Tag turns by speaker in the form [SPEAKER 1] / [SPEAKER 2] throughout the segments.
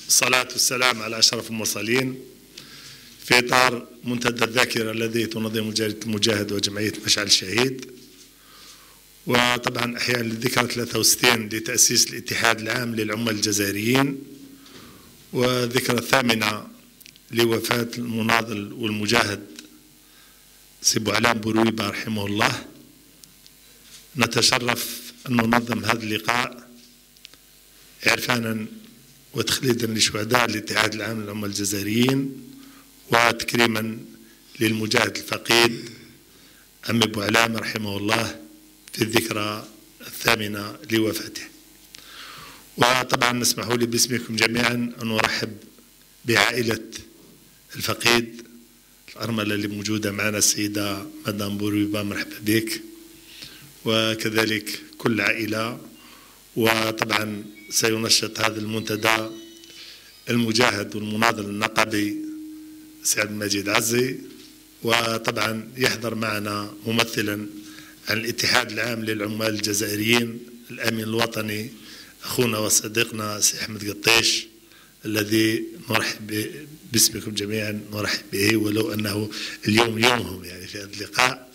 [SPEAKER 1] الصلاة والسلام على أشرف المرسلين في إطار منتدى الذاكرة الذي تنظم جريدة المجاهد وجمعية مشعل الشهيد، وطبعا أحياء للذكرى 63 لتأسيس الاتحاد العام للعمال الجزائريين، وذكرى 8 لوفاة المناضل والمجاهد سي بوعلام بورويبة رحمه الله. نتشرف أن ننظم هذا اللقاء عرفانا وتخليدا لشهداء الاتحاد العام للعمال الجزائريين، وتكريما للمجاهد الفقيد عمي بوعلام رحمه الله في الذكرى 8 لوفاته. وطبعا اسمحوا لي باسمكم جميعا أن أرحب بعائلة الفقيد الأرملة اللي موجودة معنا، السيدة مدام بورويبة، مرحبا بك، وكذلك كل عائلة. وطبعا سينشط هذا المنتدى المجاهد والمناضل النقبي سي عبد المجيد عزي، وطبعا يحضر معنا ممثلا عن الاتحاد العام للعمال الجزائريين الأمين الوطني أخونا وصديقنا سي أحمد قطيش، الذي نرحب باسمكم جميعا، نرحب به ولو أنه اليوم يومهم يعني في هذا اللقاء.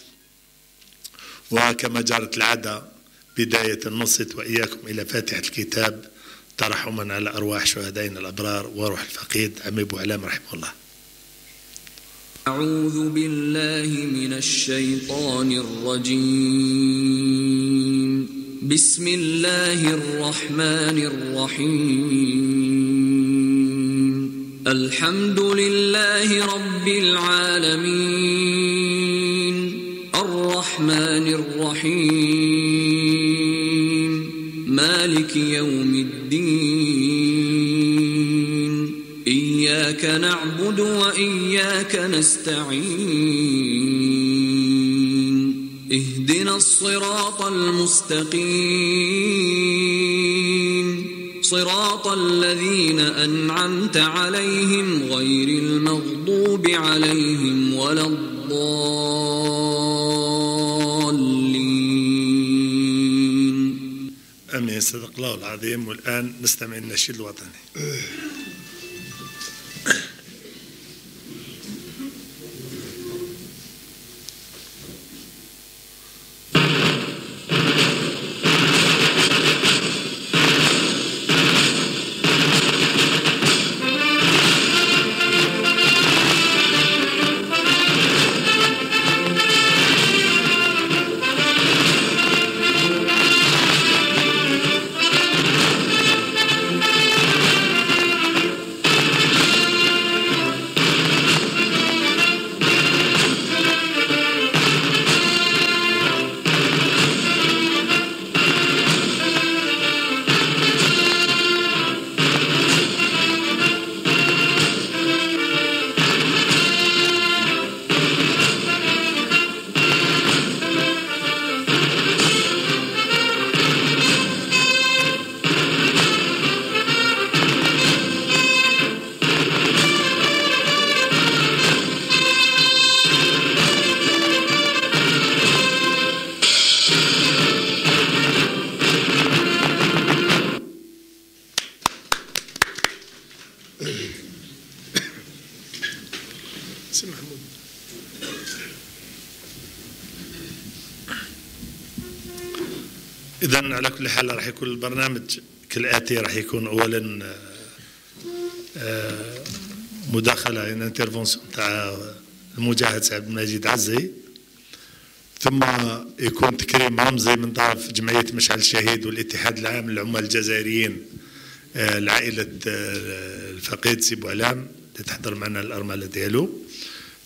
[SPEAKER 1] وكما جرت العادة بداية نصت وإياكم إلى فاتحة الكتاب ترحما على أرواح شهدائنا الأبرار وروح الفقيد عمي بوعلام رحمه الله.
[SPEAKER 2] أعوذ بالله من الشيطان الرجيم. بسم الله الرحمن الرحيم. الحمد لله رب العالمين الرحمن الرحيم مالك يوم الدين إياك نعبد وإياك نستعين اهدنا الصراط المستقيم صراط الذين أنعمت عليهم غير المغضوب عليهم ولا الضالين.
[SPEAKER 1] أمين. صدق الله العظيم. والآن نستمع النشيد الوطني. إذن على كل حال راح يكون البرنامج كالآتي. راح يكون أولا مداخلة انترفونسيون تاع المجاهد سي عبد المجيد عزي، ثم يكون تكريم رمزي من طرف جمعية مشعل الشهيد والاتحاد العام للعمال الجزائريين لعائلة الفقيد سي بوعلام اللي تحضر معنا الأرملة ديالو،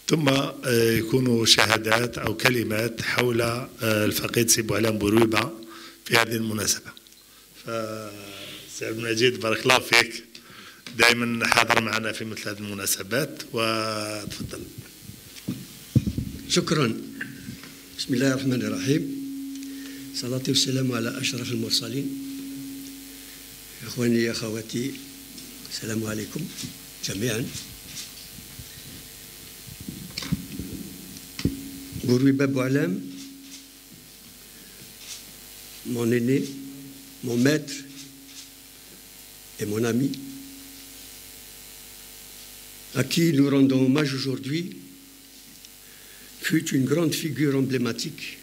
[SPEAKER 1] ثم يكونوا شهادات أو كلمات حول الفقيد سي بوعلام بورويبة في هذه المناسبة. فسي عبد المجيد بارك الله فيك، دائما حاضر معنا في مثل هذه المناسبات، وتفضل.
[SPEAKER 3] شكرا. بسم الله الرحمن الرحيم. صلاة والسلام على أشرف المرسلين. إخواني أخواتي، السلام عليكم جميعا. Bourouiba Boualem, mon aîné, mon maître et mon ami, à qui nous rendons hommage aujourd'hui, fut une grande figure emblématique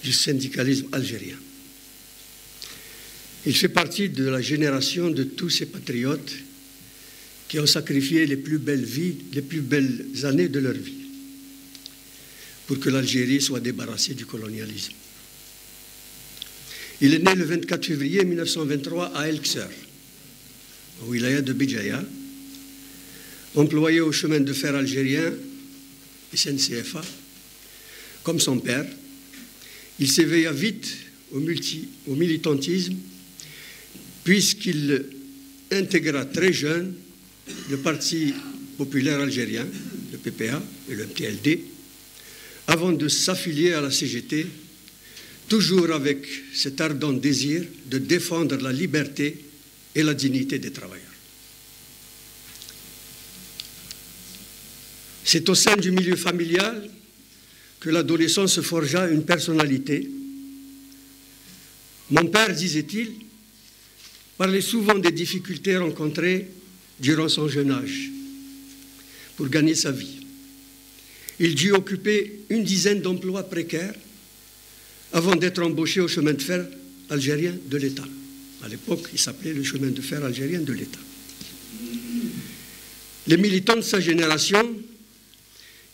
[SPEAKER 3] du syndicalisme algérien. Il fait partie de la génération de tous ces patriotes qui ont sacrifié les plus belles années de leur vie pour que l'Algérie soit débarrassée du colonialisme. Il est né le 24 février 1923 à El Kseur, au wilaya de Béjaïa, employé au chemin de fer algérien, SNCFA. Comme son père, il s'éveilla vite au militantisme, puisqu'il intégra très jeune le Parti populaire algérien, le PPA et le MTLD, avant de s'affilier à la CGT, toujours avec cet ardent désir de défendre la liberté et la dignité des travailleurs. C'est au sein du milieu familial que l'adolescent se forgea une personnalité. Mon père, disait-il, parlait souvent des difficultés rencontrées durant son jeune âge pour gagner sa vie. Il dut occuper une dizaine d'emplois précaires avant d'être embauché au chemin de fer algérien de l'État. À l'époque, il s'appelait le chemin de fer algérien de l'État. Les militants de sa génération,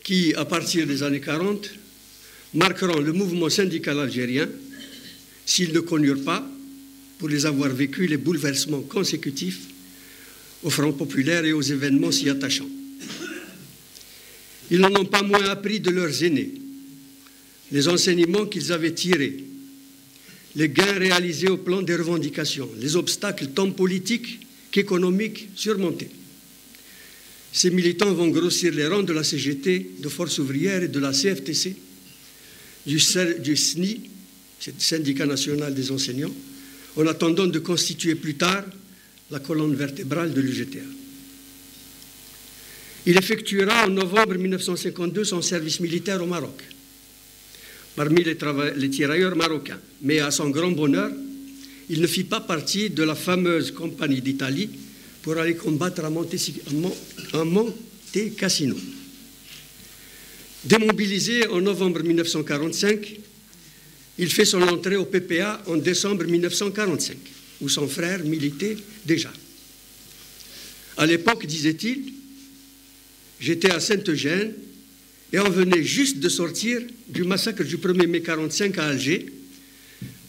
[SPEAKER 3] qui, à partir des années 40, marqueront le mouvement syndical algérien, s'ils ne connurent pas, pour les avoir vécu, les bouleversements consécutifs au Front populaire et aux événements s'y attachant. Ils n'en ont pas moins appris de leurs aînés, les enseignements qu'ils avaient tirés, les gains réalisés au plan des revendications, les obstacles tant politiques qu'économiques surmontés. Ces militants vont grossir les rangs de la CGT, de Force ouvrière et de la CFTC, du SNI, c'est le syndicat national des enseignants, en attendant de constituer plus tard la colonne vertébrale de l'UGTA. Il effectuera en novembre 1952 son service militaire au Maroc, parmi les tirailleurs marocains. Mais à son grand bonheur, il ne fit pas partie de la fameuse compagnie d'Italie pour aller combattre à Monte Cassino. Démobilisé en novembre 1945, il fait son entrée au PPA en décembre 1945, où son frère militait déjà. À l'époque, disait-il, j'étais à Saint-Eugène et on venait juste de sortir du massacre du 1er mai 1945 à Alger,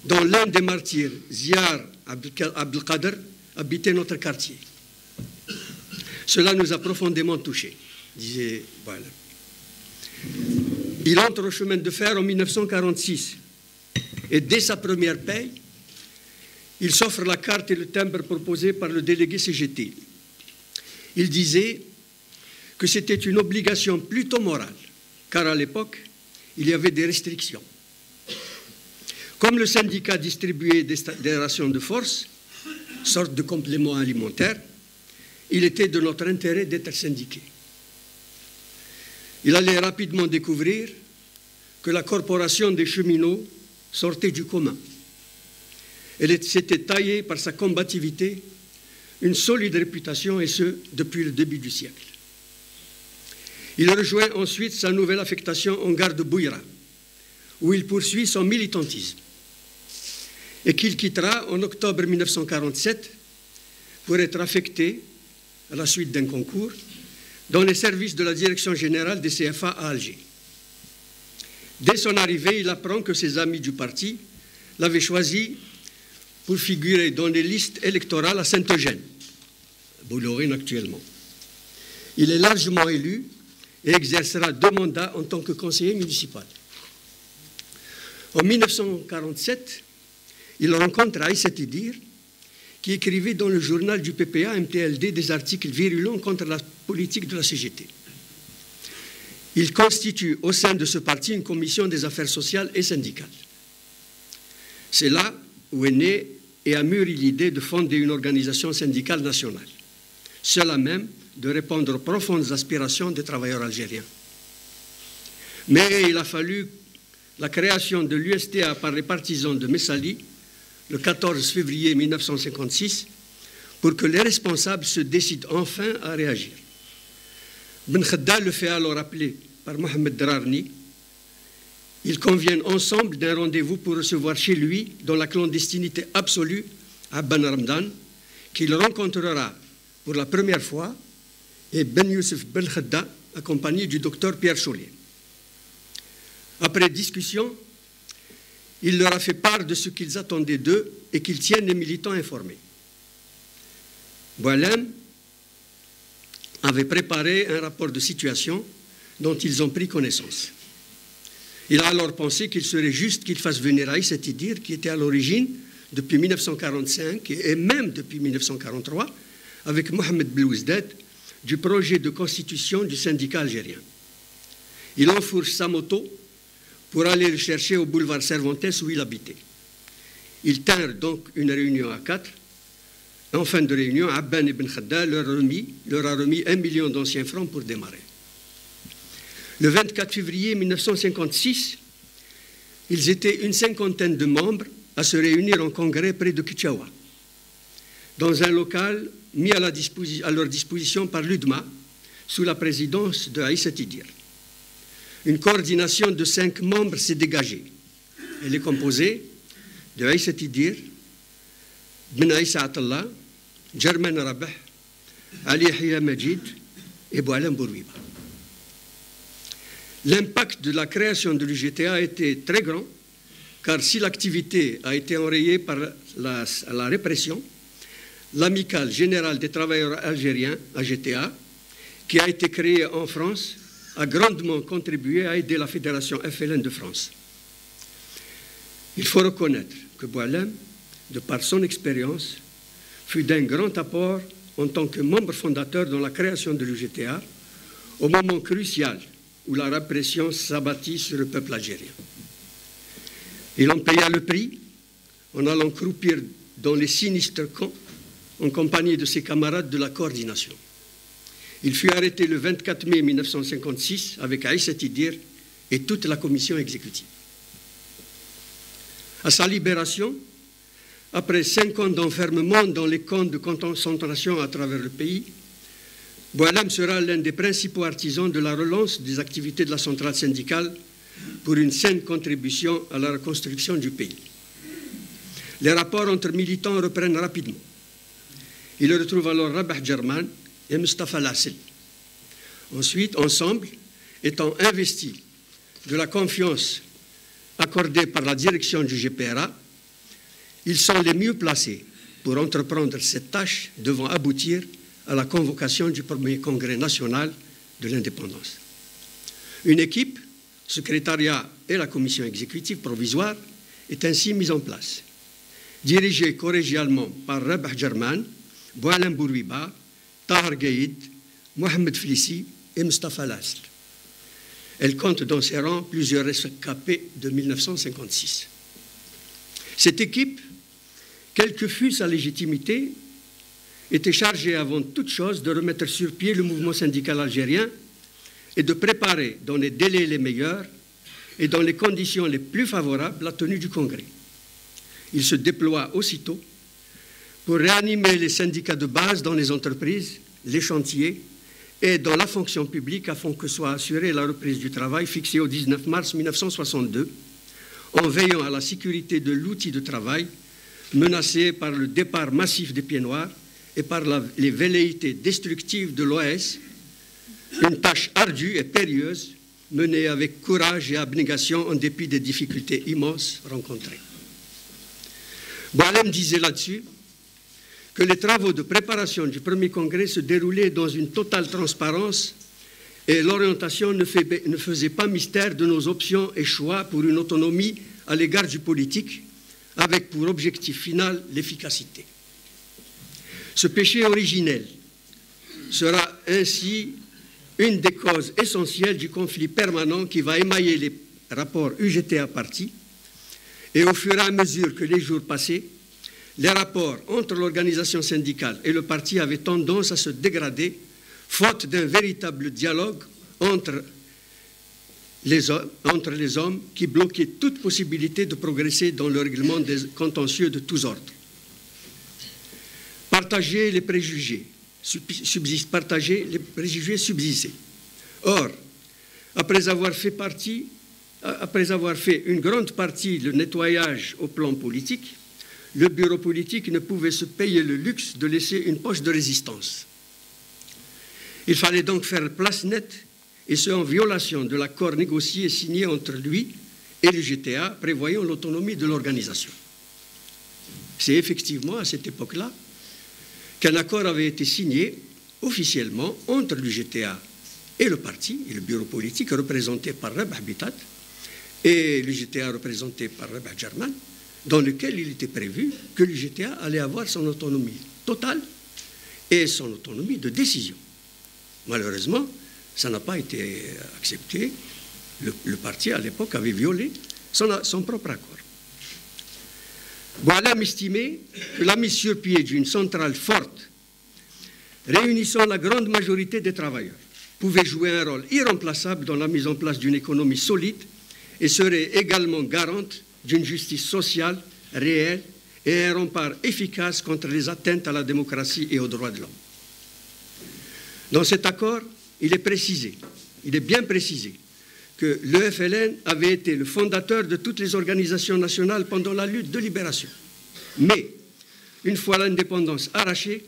[SPEAKER 3] dont l'un des martyrs, Ziar Abdelkader, habitait notre quartier. Cela nous a profondément touchés, disait voilà. Il entre au chemin de fer en 1946 et dès sa première paye, il s'offre la carte et le timbre proposés par le délégué CGT. Il disait que c'était une obligation plutôt morale, car à l'époque, il y avait des restrictions. Comme le syndicat distribuait des rations de force, sorte de complément alimentaire, il était de notre intérêt d'être syndiqué. Il allait rapidement découvrir que la corporation des cheminots sortait du commun. Elle s'était taillée par sa combativité une solide réputation, et ce, depuis le début du siècle. Il rejoint ensuite sa nouvelle affectation en gare de Bouira, où il poursuit son militantisme, et qu'il quittera en octobre 1947 pour être affecté, à la suite d'un concours, dans les services de la Direction générale des CFA à Alger. Dès son arrivée, il apprend que ses amis du parti l'avaient choisi pour figurer dans les listes électorales à Saint-Eugène, Bollorine actuellement. Il est largement élu et exercera 2 mandats en tant que conseiller municipal. En 1947, il rencontre Aïssat Idir, qui écrivait dans le journal du PPA MTLD des articles virulents contre la politique de la CGT. Il constitue au sein de ce parti une commission des affaires sociales et syndicales. C'est là où est née et a mûri l'idée de fonder une organisation syndicale nationale, seule à même de répondre aux profondes aspirations des travailleurs algériens. Mais il a fallu la création de l'USTA par les partisans de Messali, le 14 février 1956, pour que les responsables se décident enfin à réagir. Ben Khedda le fait alors appeler par Mohamed Drarni. Ils conviennent ensemble d'un rendez-vous pour recevoir chez lui, dans la clandestinité absolue, Abban Ramdan, qu'il rencontrera pour la première fois, et Ben Youssef Ben Khedda, accompagné du docteur Pierre Chollet. Après discussion, il leur a fait part de ce qu'ils attendaient d'eux et qu'ils tiennent les militants informés. Boualem avait préparé un rapport de situation dont ils ont pris connaissance. Il a alors pensé qu'il serait juste qu'il fasse venir Aïssa Tidir, qui était à l'origine, depuis 1945 et même depuis 1943, avec Mohamed Belouizdad, du projet de constitution du syndicat algérien. Il enfourche sa moto pour aller le chercher au boulevard Cervantes où il habitait. Ils tinrent donc une réunion à 4. En fin de réunion, Abban ibn Khedda leur a remis 1 million d'anciens francs pour démarrer. Le 24 février 1956, ils étaient une cinquantaine de membres à se réunir en congrès près de Kichawa, dans un local mis à leur disposition par l'UDMA, sous la présidence de Aïssa Tidir. Une coordination de 5 membres s'est dégagée. Elle est composée de Aïssa Tidir, Ben Aïssa Atallah, Germain Rabah, Ali Hiya Majid et Boualem Bourwiba. L'impact de la création de l'UGTA a été très grand, car si l'activité a été enrayée par la répression, l'Amicale générale des travailleurs algériens, AGTA, qui a été créée en France, a grandement contribué à aider la Fédération FLN de France. Il faut reconnaître que Boualem, de par son expérience, fut d'un grand apport en tant que membre fondateur dans la création de l'UGTA, au moment crucial où la répression s'abattit sur le peuple algérien. Il en paya le prix en allant croupir dans les sinistres camps en compagnie de ses camarades de la coordination. Il fut arrêté le 24 mai 1956 avec Aïssa Tidir et toute la commission exécutive. À sa libération, après 5 ans d'enfermement dans les camps de concentration à travers le pays, Boualem sera l'un des principaux artisans de la relance des activités de la centrale syndicale pour une saine contribution à la reconstruction du pays. Les rapports entre militants reprennent rapidement. Il retrouve alors Rabah German et Mustafa Lassel. Ensuite, ensemble, étant investis de la confiance accordée par la direction du GPRA, ils sont les mieux placés pour entreprendre cette tâche devant aboutir à la convocation du premier congrès national de l'indépendance. Une équipe, secrétariat et la commission exécutive provisoire, est ainsi mise en place, dirigée collégialement par Rabah German, Boualem Bourwiba, Tahar Gaïd, Mohamed Flissi et Mustafa Lassel. Elle compte dans ses rangs plusieurs rescapés de 1956. Cette équipe, quelle que fût sa légitimité, était chargée avant toute chose de remettre sur pied le mouvement syndical algérien et de préparer dans les délais les meilleurs et dans les conditions les plus favorables la tenue du congrès. Il se déploie aussitôt pour réanimer les syndicats de base dans les entreprises, les chantiers et dans la fonction publique afin que soit assurée la reprise du travail fixée au 19 mars 1962, en veillant à la sécurité de l'outil de travail menacé par le départ massif des pieds noirs et par les velléités destructives de l'OAS, une tâche ardue et périlleuse menée avec courage et abnégation en dépit des difficultés immenses rencontrées. Boualem disait là-dessus que les travaux de préparation du premier congrès se déroulaient dans une totale transparence et l'orientation ne faisait pas mystère de nos options et choix pour une autonomie à l'égard du politique, avec pour objectif final l'efficacité. Ce péché originel sera ainsi une des causes essentielles du conflit permanent qui va émailler les rapports UGTA-Parti, et au fur et à mesure que les jours passaient, les rapports entre l'organisation syndicale et le parti avaient tendance à se dégrader, faute d'un véritable dialogue entre les hommes qui bloquaient toute possibilité de progresser dans le règlement des contentieux de tous ordres. Partager les préjugés subsistaient. Or, après avoir fait une grande partie du nettoyage au plan politique, le bureau politique ne pouvait se payer le luxe de laisser une poche de résistance. Il fallait donc faire place nette, et ce en violation de l'accord négocié et signé entre lui et le GTA, prévoyant l'autonomie de l'organisation. C'est effectivement à cette époque-là qu'un accord avait été signé officiellement entre le GTA et le parti, et le bureau politique représenté par Rabah Bitat, et le GTA représenté par Rabah German, dans lequel il était prévu que le GTA allait avoir son autonomie totale et son autonomie de décision. Malheureusement, ça n'a pas été accepté. Le parti, à l'époque, avait violé son propre accord. Boualem estimait que la mise sur pied d'une centrale forte, réunissant la grande majorité des travailleurs, pouvait jouer un rôle irremplaçable dans la mise en place d'une économie solide et serait également garante d'une justice sociale réelle et un rempart efficace contre les atteintes à la démocratie et aux droits de l'homme. Dans cet accord, il est bien précisé que le FLN avait été le fondateur de toutes les organisations nationales pendant la lutte de libération. Mais, une fois l'indépendance arrachée,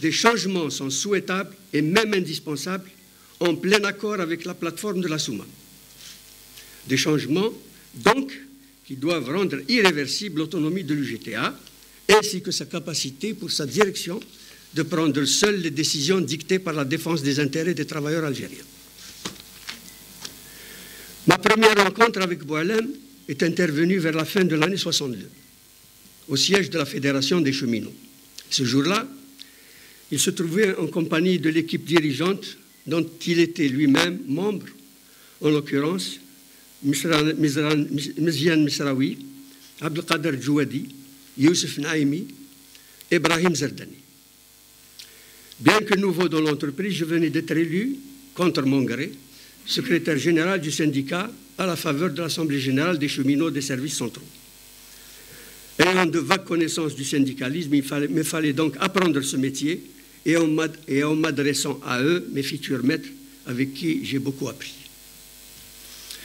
[SPEAKER 3] des changements sont souhaitables et même indispensables en plein accord avec la plateforme de la Souma. Des changements, donc, qui doivent rendre irréversible l'autonomie de l'UGTA ainsi que sa capacité pour sa direction de prendre seule les décisions dictées par la défense des intérêts des travailleurs algériens. Ma première rencontre avec Boualem est intervenue vers la fin de l'année 62, au siège de la Fédération des cheminots. Ce jour-là, il se trouvait en compagnie de l'équipe dirigeante dont il était lui-même membre, en l'occurrence Mizyan Misraoui, Abdelkader Djouadi, Youssef Naïmi, Ibrahim Zerdani. Bien que nouveau dans l'entreprise, je venais d'être élu, contre mon gré, secrétaire général du syndicat à la faveur de l'Assemblée générale des cheminots des services centraux. Ayant de vagues connaissances du syndicalisme, il me fallait donc apprendre ce métier et en m'adressant à eux, mes futurs maîtres, avec qui j'ai beaucoup appris.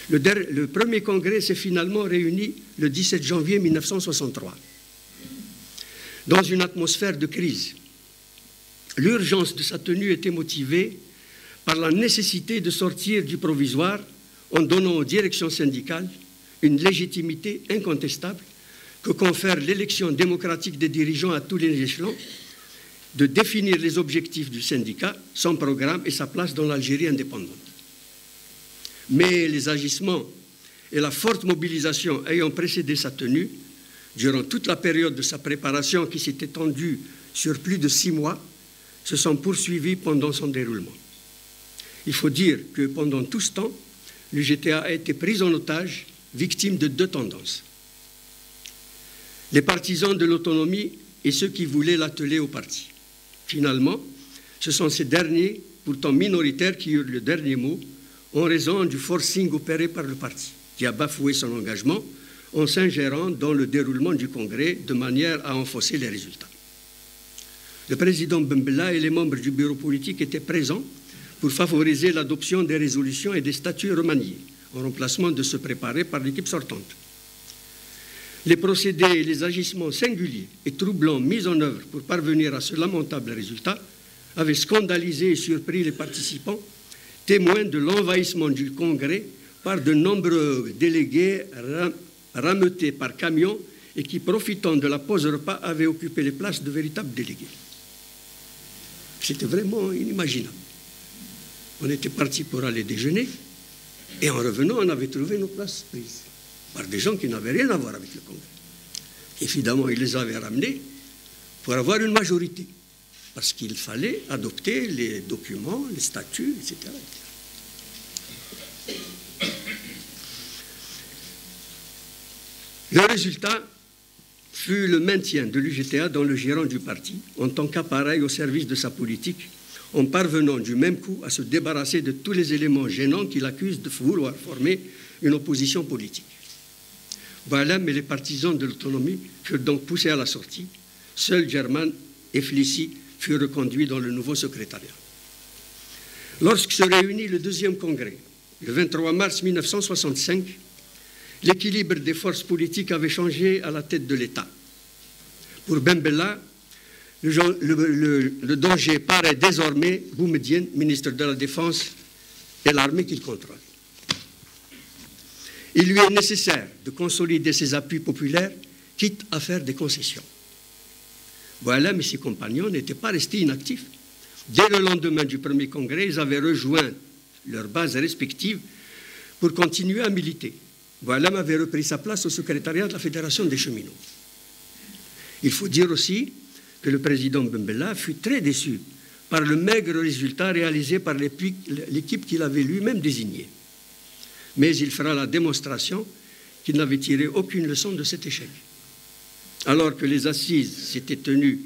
[SPEAKER 3] Le premier congrès s'est finalement réuni le 17 janvier 1963, dans une atmosphère de crise. L'urgence de sa tenue était motivée par la nécessité de sortir du provisoire en donnant aux directions syndicales une légitimité incontestable que confère l'élection démocratique des dirigeants à tous les échelons, de définir les objectifs du syndicat, son programme et sa place dans l'Algérie indépendante. Mais les agissements et la forte mobilisation ayant précédé sa tenue, durant toute la période de sa préparation qui s'est étendue sur plus de 6 mois, se sont poursuivis pendant son déroulement. Il faut dire que pendant tout ce temps, l'UGTA a été pris en otage, victime de 2 tendances. Les partisans de l'autonomie et ceux qui voulaient l'atteler au parti. Finalement, ce sont ces derniers, pourtant minoritaires, qui eurent le dernier mot en raison du forcing opéré par le parti, qui a bafoué son engagement en s'ingérant dans le déroulement du congrès de manière à enfoncer les résultats. Le président Bembella et les membres du bureau politique étaient présents pour favoriser l'adoption des résolutions et des statuts remaniés, en remplacement de ceux préparés par l'équipe sortante. Les procédés et les agissements singuliers et troublants mis en œuvre pour parvenir à ce lamentable résultat avaient scandalisé et surpris les participants, témoins de l'envahissement du Congrès par de nombreux délégués rameutés par camion et qui, profitant de la pause repas, avaient occupé les places de véritables délégués. C'était vraiment inimaginable. On était parti pour aller déjeuner et en revenant, on avait trouvé nos places prises par des gens qui n'avaient rien à voir avec le Congrès. Évidemment, ils les avaient ramenés pour avoir une majorité, parce qu'il fallait adopter les documents, les statuts, etc. Le résultat fut le maintien de l'UGTA dans le gérant du parti en tant qu'appareil au service de sa politique, en parvenant du même coup à se débarrasser de tous les éléments gênants qui l'accusent de vouloir former une opposition politique. Boualem et les partisans de l'autonomie furent donc poussés à la sortie. Seuls German et Flissi furent reconduits dans le nouveau secrétariat. Lorsque se réunit le deuxième congrès, le 23 mars 1965, l'équilibre des forces politiques avait changé à la tête de l'État. Pour Bembella, le danger paraît désormais Boumediene, ministre de la Défense, et l'armée qu'il contrôle. Il lui est nécessaire de consolider ses appuis populaires, quitte à faire des concessions. Boualem et ses compagnons n'étaient pas restés inactifs. Dès le lendemain du premier congrès, ils avaient rejoint leurs bases respectives pour continuer à militer. Boualem avait repris sa place au secrétariat de la Fédération des cheminots. Il faut dire aussi que le président Bembella fut très déçu par le maigre résultat réalisé par l'équipe qu'il avait lui-même désignée. Mais il fera la démonstration qu'il n'avait tiré aucune leçon de cet échec. Alors que les assises s'étaient tenues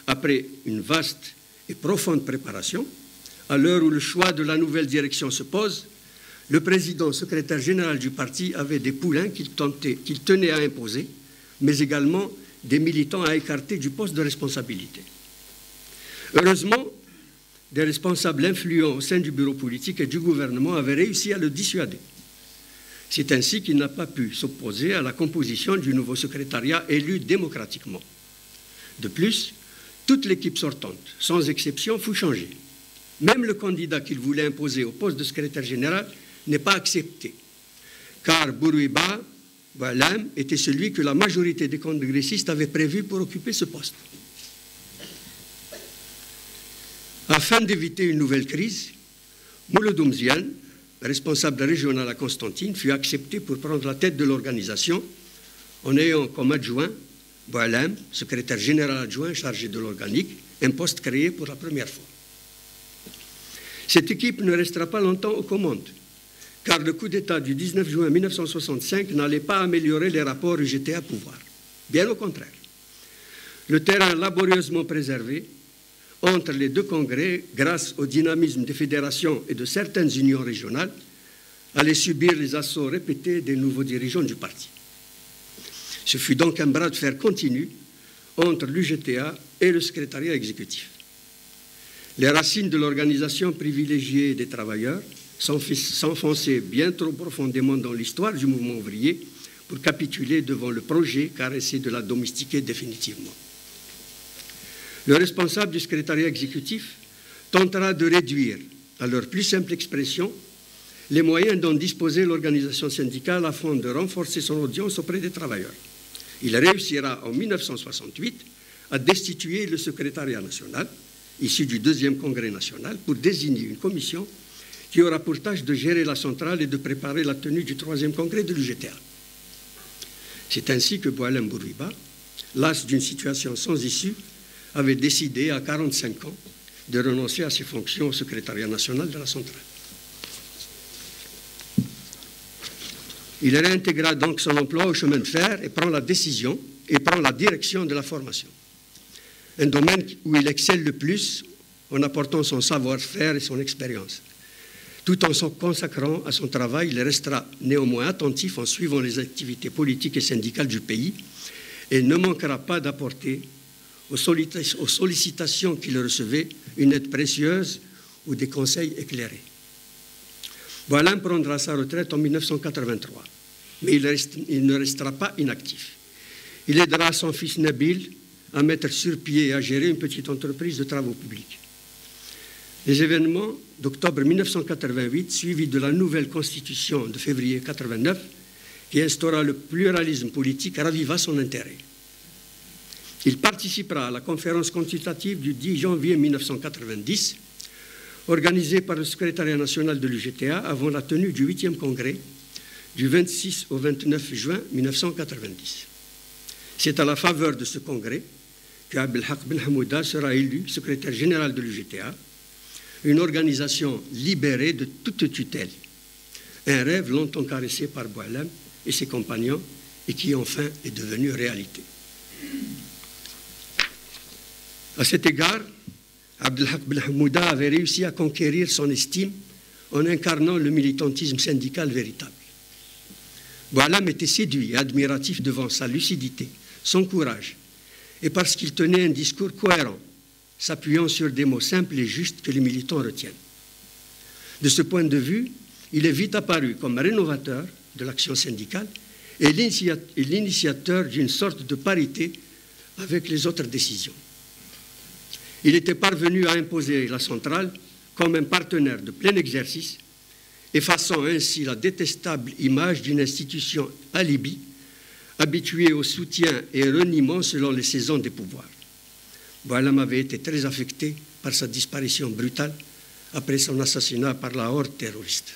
[SPEAKER 3] après une vaste et profonde préparation, à l'heure où le choix de la nouvelle direction se pose, le président secrétaire général du parti avait des poulains qu'il tenait à imposer, mais également des militants à écarter du poste de responsabilité. Heureusement, des responsables influents au sein du bureau politique et du gouvernement avaient réussi à le dissuader. C'est ainsi qu'il n'a pas pu s'opposer à la composition du nouveau secrétariat élu démocratiquement. De plus, toute l'équipe sortante, sans exception, fut changée. Même le candidat qu'il voulait imposer au poste de secrétaire général n'est pas accepté, car Bourguiba Boualem était celui que la majorité des congressistes avaient prévu pour occuper ce poste. Afin d'éviter une nouvelle crise, Mouloud Ziane, responsable régional à Constantine, fut accepté pour prendre la tête de l'organisation en ayant comme adjoint Boualem, secrétaire général adjoint chargé de l'organique, un poste créé pour la première fois. Cette équipe ne restera pas longtemps aux commandes, car le coup d'État du 19 juin 1965 n'allait pas améliorer les rapports UGTA-pouvoir. Bien au contraire. Le terrain laborieusement préservé entre les deux congrès, grâce au dynamisme des fédérations et de certaines unions régionales, allait subir les assauts répétés des nouveaux dirigeants du parti. Ce fut donc un bras de fer continu entre l'UGTA et le secrétariat exécutif. Les racines de l'organisation privilégiée des travailleurs s'enfonçaient bien trop profondément dans l'histoire du mouvement ouvrier pour capituler devant le projet caressé de la domestiquer définitivement. Le responsable du secrétariat exécutif tentera de réduire, à leur plus simple expression, les moyens dont disposait l'organisation syndicale afin de renforcer son audience auprès des travailleurs. Il réussira en 1968 à destituer le secrétariat national, issu du deuxième congrès national, pour désigner une commission qui aura pour tâche de gérer la centrale et de préparer la tenue du troisième congrès de l'UGTA. C'est ainsi que Boualem Bourguiba, las d'une situation sans issue, avait décidé à 45 ans de renoncer à ses fonctions au secrétariat national de la centrale. Il réintégra donc son emploi au chemin de fer et prend la décision et prend la direction de la formation. Un domaine où il excelle le plus en apportant son savoir-faire et son expérience. Tout en se consacrant à son travail, il restera néanmoins attentif en suivant les activités politiques et syndicales du pays et ne manquera pas d'apporter aux sollicitations qu'il recevait une aide précieuse ou des conseils éclairés. Boualem prendra sa retraite en 1983, mais il ne restera pas inactif. Il aidera son fils Nabil à mettre sur pied et à gérer une petite entreprise de travaux publics. Les événements d'octobre 1988, suivis de la nouvelle constitution de février 1989, qui instaura le pluralisme politique, raviva son intérêt. Il participera à la conférence consultative du 10 janvier 1990, organisée par le secrétariat national de l'UGTA avant la tenue du 8e congrès du 26 au 29 juin 1990. C'est à la faveur de ce congrès que Abdelhak Ben Hamouda sera élu secrétaire général de l'UGTA, une organisation libérée de toute tutelle, un rêve longtemps caressé par Boualem et ses compagnons et qui enfin est devenu réalité. À cet égard, Abdelhak Ben Hamouda avait réussi à conquérir son estime en incarnant le militantisme syndical véritable. Boualem était séduit et admiratif devant sa lucidité, son courage, et parce qu'il tenait un discours cohérent, s'appuyant sur des mots simples et justes que les militants retiennent. De ce point de vue, il est vite apparu comme rénovateur de l'action syndicale et l'initiateur d'une sorte de parité avec les autres décisions. Il était parvenu à imposer la centrale comme un partenaire de plein exercice, effaçant ainsi la détestable image d'une institution alibi, habituée au soutien et reniement selon les saisons des pouvoirs. Boualem avait été très affecté par sa disparition brutale après son assassinat par la horde terroriste.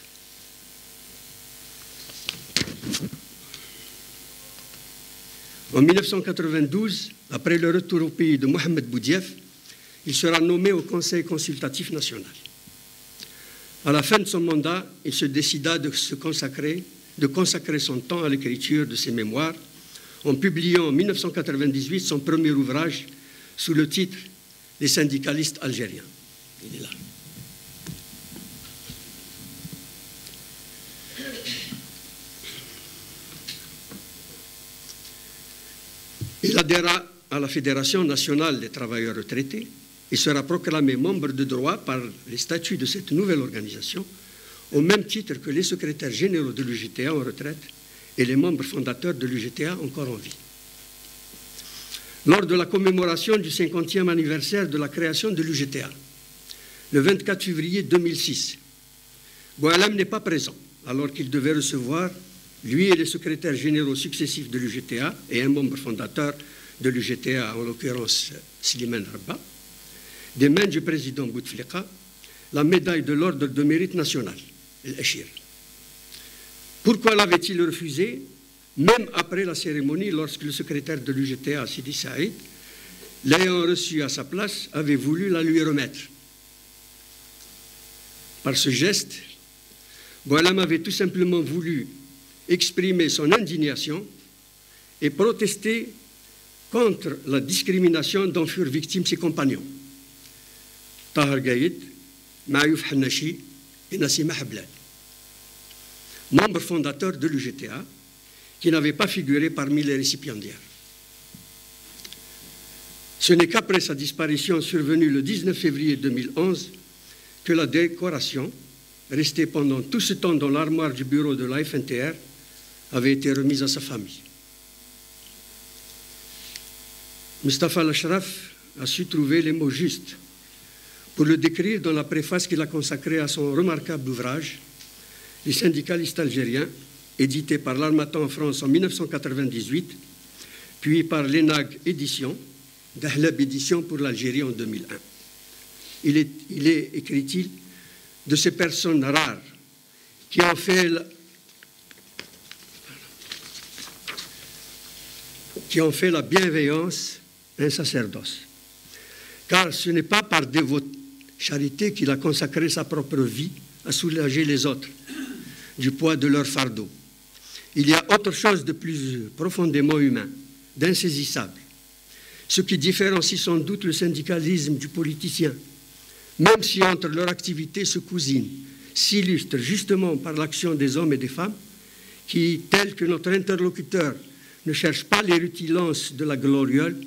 [SPEAKER 3] En 1992, après le retour au pays de Mohamed Boudiaf, il sera nommé au Conseil consultatif national. À la fin de son mandat, il se décida de consacrer son temps à l'écriture de ses mémoires, en publiant en 1998 son premier ouvrage sous le titre « Les syndicalistes algériens ». Il est là. Il adhéra à la Fédération nationale des travailleurs retraités et sera proclamé membre de droit par les statuts de cette nouvelle organisation, au même titre que les secrétaires généraux de l'UGTA en retraite et les membres fondateurs de l'UGTA encore en vie. Lors de la commémoration du 50e anniversaire de la création de l'UGTA, le 24 février 2006, Boualem n'est pas présent, alors qu'il devait recevoir, lui et les secrétaires généraux successifs de l'UGTA et un membre fondateur de l'UGTA, en l'occurrence Slimane Rabba, des mains du président Bouteflika, la médaille de l'ordre de mérite national, l'Achir. Pourquoi l'avait-il refusé, même après la cérémonie, lorsque le secrétaire de l'UGTA, Sidi Saïd, l'ayant reçu à sa place, avait voulu la lui remettre? Par ce geste, Boualem avait tout simplement voulu exprimer son indignation et protester contre la discrimination dont furent victimes ses compagnons, Tahar Gaïd, Mayouf Hannachi et Nassima Hablal, membres fondateurs de l'UGTA, qui n'avaient pas figuré parmi les récipiendaires. Ce n'est qu'après sa disparition survenue le 19 février 2011 que la décoration, restée pendant tout ce temps dans l'armoire du bureau de la FNTR, avait été remise à sa famille. Mustafa Al-Ashraf a su trouver les mots justes pour le décrire dans la préface qu'il a consacrée à son remarquable ouvrage « Les syndicalistes algériens », édité par l'Harmattan en France en 1998, puis par l'ENAG Édition, Dahlab Édition pour l'Algérie en 2001. Il est, écrit-il, de ces personnes rares qui ont fait la bienveillance un sacerdoce. Car ce n'est pas par dévote charité qu'il a consacré sa propre vie à soulager les autres du poids de leur fardeau. Il y a autre chose de plus profondément humain, d'insaisissable, ce qui différencie sans doute le syndicalisme du politicien, même si entre leurs activités se cousinent, s'illustrent justement par l'action des hommes et des femmes qui, tels que notre interlocuteur, ne cherchent pas les rutilances de la gloriole,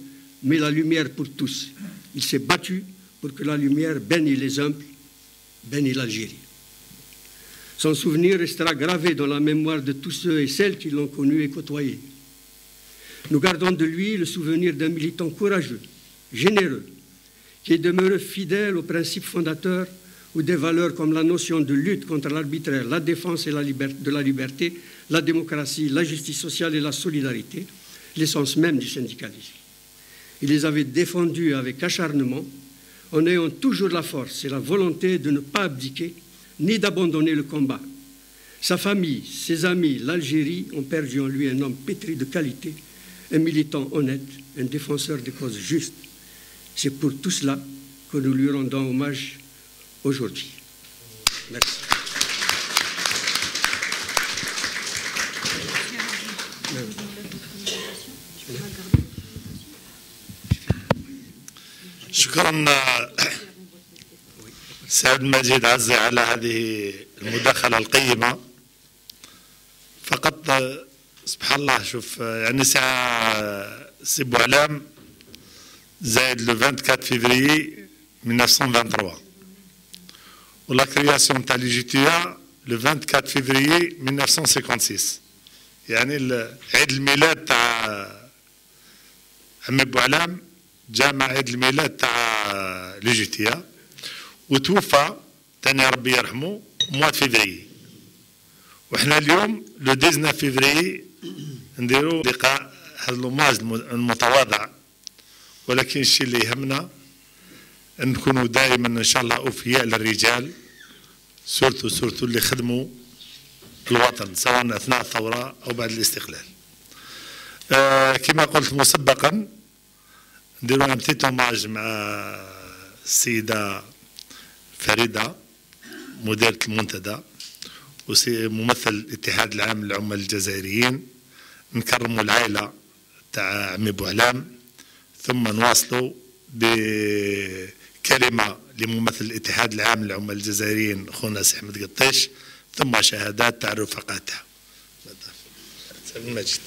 [SPEAKER 3] mais la lumière pour tous. Il s'est battu pour que la lumière bénisse les humbles, bénisse l'Algérie. Son souvenir restera gravé dans la mémoire de tous ceux et celles qui l'ont connu et côtoyé. Nous gardons de lui le souvenir d'un militant courageux, généreux, qui est demeuré fidèle aux principes fondateurs ou des valeurs comme la notion de lutte contre l'arbitraire, la défense et de la liberté, la démocratie, la justice sociale et la solidarité, l'essence même du syndicalisme. Il les avait défendus avec acharnement, en ayant toujours la force et la volonté de ne pas abdiquer, ni d'abandonner le combat. Sa famille, ses amis, l'Algérie ont perdu en lui un homme pétri de qualité, un militant honnête, un défenseur des causes justes. C'est pour tout cela que nous lui rendons hommage aujourd'hui. Merci.
[SPEAKER 1] شكرا سعد المجيد عزي على هذه المداخلة القيمة. فقط سبحان الله شوف يعني ساعة سي بوعلام زائد le 24 février 1923 ولا كرياسيون تاع لي جي تي ا لو 24 فيفريي 1956 يعني عيد الميلاد تاع عمي بوعلام جاء مع عيد الميلاد تاع لي جي تي ا وتوفى تاني ربي يرحمه مواد فيفريي وحنا اليوم لو 19 فيفريي نديرو لقاء هذا لوماج المتواضع ولكن الشيء اللي يهمنا أن نكونوا دائما إن شاء الله أوفياء للرجال سورتو اللي خدموا الوطن سواء أثناء الثورة أو بعد الاستقلال. كما قلت مسبقا نديروا ان بتيت اوماج مع السيدة فريدة مديرة المنتدى وممثل الاتحاد العام للعمال الجزائريين. نكرموا العائلة تاع عمي بوعلام ثم نواصلوا بكلمة لممثل الاتحاد العام للعمال الجزائريين خونا سي احمد قطيش ثم شهادات تاع رفقاتها. المجد.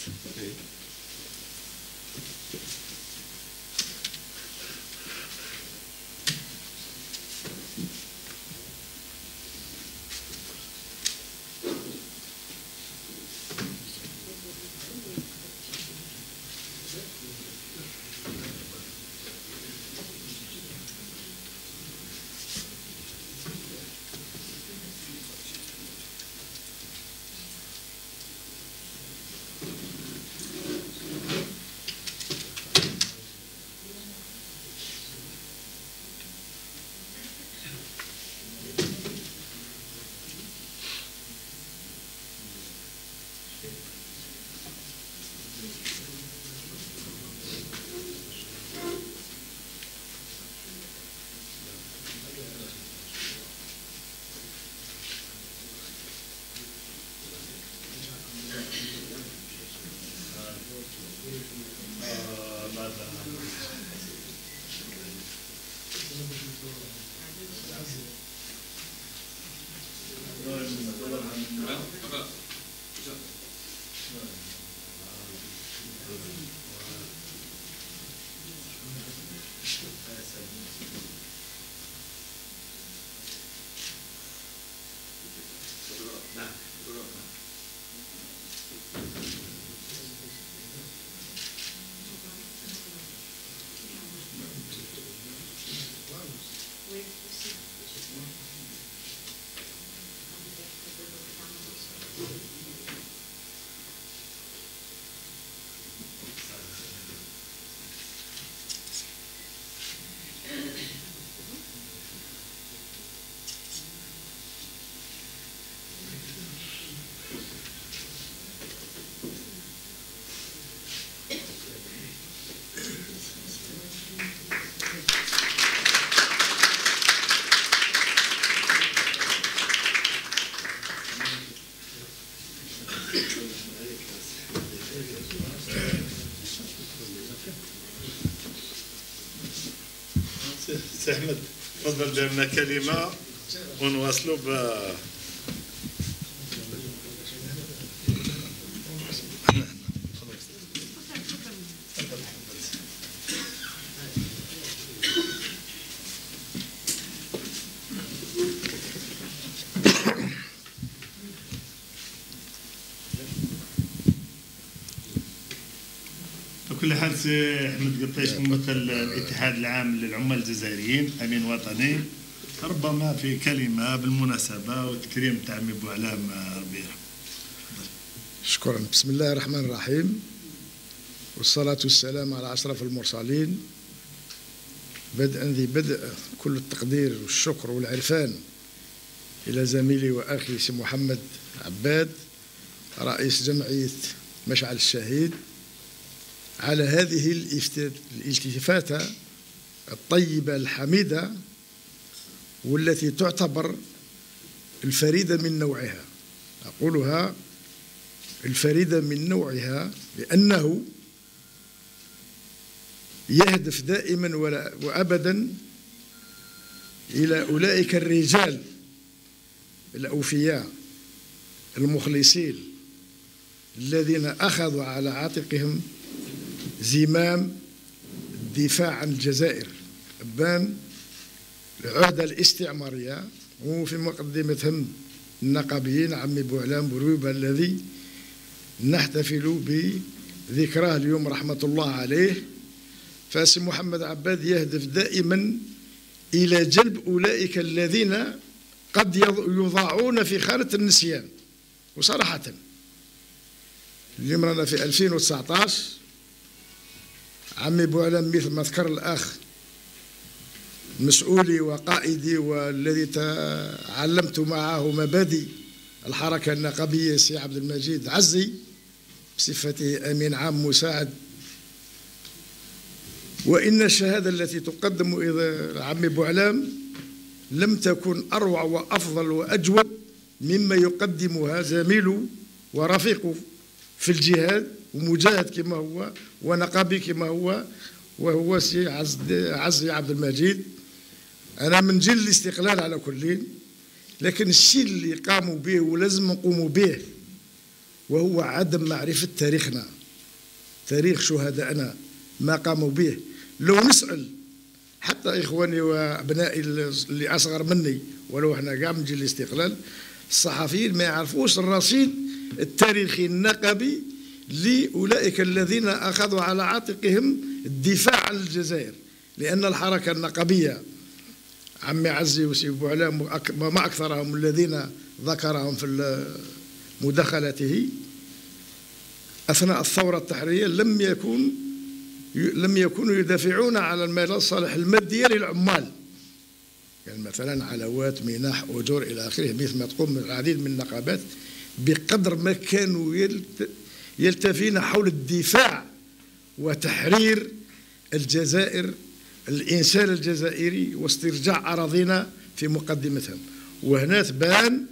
[SPEAKER 1] سي احمد تفضل لنا كلمه ونواصلوا كل حال سي احمد قطيش ممثل الاتحاد العام للعمال الجزائريين امين وطني ربما في كلمه بالمناسبه وتكريم تاع عمي بوعلام ربي يرحمه.
[SPEAKER 4] شكرا. بسم الله الرحمن الرحيم والصلاه والسلام على اشرف المرسلين. بدءا ذي بدء كل التقدير والشكر والعرفان الى زميلي واخي سي محمد عباد رئيس جمعيه مشعل الشهيد على هذه الالتفاتة الطيبة الحميدة والتي تعتبر الفريدة من نوعها. أقولها الفريدة من نوعها لأنه يهدف دائما وأبدا إلى أولئك الرجال الأوفياء المخلصين الذين أخذوا على عاتقهم زمام الدفاع عن الجزائر أبان العهدة الاستعمارية وفي مقدمتهم النقابيين عمي بوعلام برويبة الذي نحتفل بذكراه اليوم رحمة الله عليه. فاسي محمد عباد يهدف دائما إلى جلب أولئك الذين قد يضاعون في خانة النسيان. وصراحة اليوم رانا في 2019 عمي بوعلام مثل ما ذكر الأخ مسؤولي وقائدي والذي تعلمت معه مبادئ الحركة النقابية سي عبد المجيد عزي بصفته أمين عام مساعد. وإن الشهادة التي تقدم إلى عمي بوعلام لم تكن أروع وأفضل وأجود مما يقدمها زميله ورفيقه في الجهاد ومجاهد كما هو ونقابي كما هو وهو سي عزي عبد المجيد. أنا من جيل الاستقلال على كل، لكن الشيء اللي قاموا به ولازم نقوموا به وهو عدم معرفة تاريخنا، تاريخ شهدائنا ما قاموا به. لو نسأل حتى إخواني وأبنائي اللي أصغر مني ولو احنا قاعد من جيل الاستقلال، الصحفيين ما يعرفوش الرصيد التاريخي النقبي لأولئك الذين أخذوا على عاتقهم الدفاع عن الجزائر. لأن الحركة النقبية عمي عزي وسي بوعلام وما أكثرهم الذين ذكرهم في مداخلته أثناء الثورة التحريرية لم يكونوا يدافعون على المصالح المادية للعمال، يعني مثلا علاوات منح أجور إلى آخره مثل ما تقوم العديد من النقابات، بقدر ما كانوا يلتفين حول الدفاع وتحرير الجزائر، الإنسان الجزائري واسترجاع أراضينا في مقدمتهم. وهنا تبان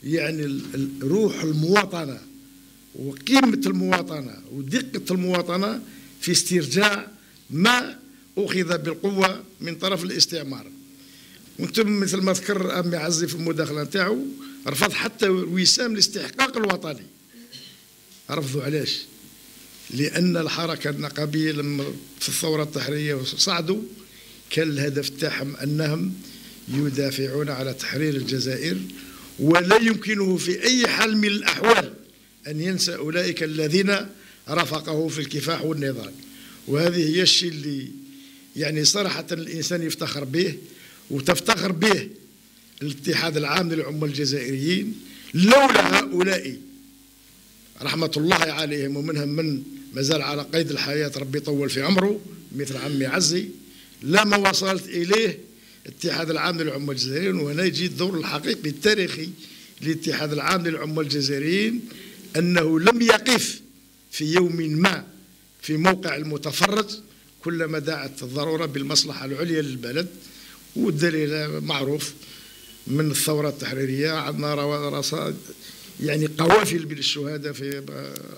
[SPEAKER 4] يعني روح المواطنة وقيمة المواطنة ودقة المواطنة في استرجاع ما أخذ بالقوة من طرف الاستعمار. وانتم مثل ما ذكر أمي عزي في المداخلة نتاعو رفض حتى وسام الاستحقاق الوطني. رفضوا علاش؟ لأن الحركة النقابية لما في الثورة التحريرية صعدوا كان الهدف تاعهم أنهم يدافعون على تحرير الجزائر، ولا يمكنه في أي حال من الأحوال أن ينسى أولئك الذين رافقه في الكفاح والنضال. وهذه هي الشيء اللي يعني صراحة الإنسان يفتخر به وتفتخر به الاتحاد العام للعمال الجزائريين. لولا هؤلاء رحمة الله عليهم ومنهم من مازال على قيد الحياة ربي يطول في عمره مثل عمي عزي لما وصلت إليه الاتحاد العام للعمال الجزائريين. وهنا يجي الدور الحقيقي التاريخي للاتحاد العام للعمال الجزائريين، أنه لم يقف في يوم ما في موقع المتفرج كلما دعت الضرورة بالمصلحة العليا للبلد. والدليل معروف من الثورة التحريرية، عندنا رصاد يعني قوافل من الشهداء في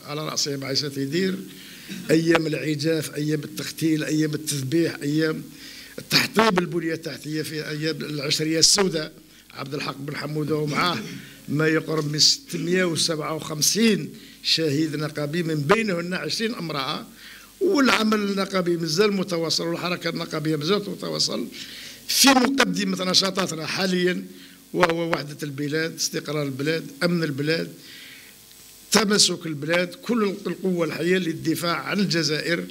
[SPEAKER 4] على رأسهم عيسى تيدير، أيام العجاف، أيام التختيل، أيام التذبيح، أيام تحطيب البنية التحتية، في أيام العشرية السوداء عبد الحق بن حمودة ومعاه ما يقرب من 657 شهيد نقابي من بينهن 20 امرأة. والعمل النقابي مازال متواصل والحركة النقابية مازال متواصل في مقدمة نشاطاتنا حاليا، وهو وحدة البلاد، استقرار البلاد، أمن البلاد، تمسك البلاد، كل القوة الحية للدفاع عن الجزائر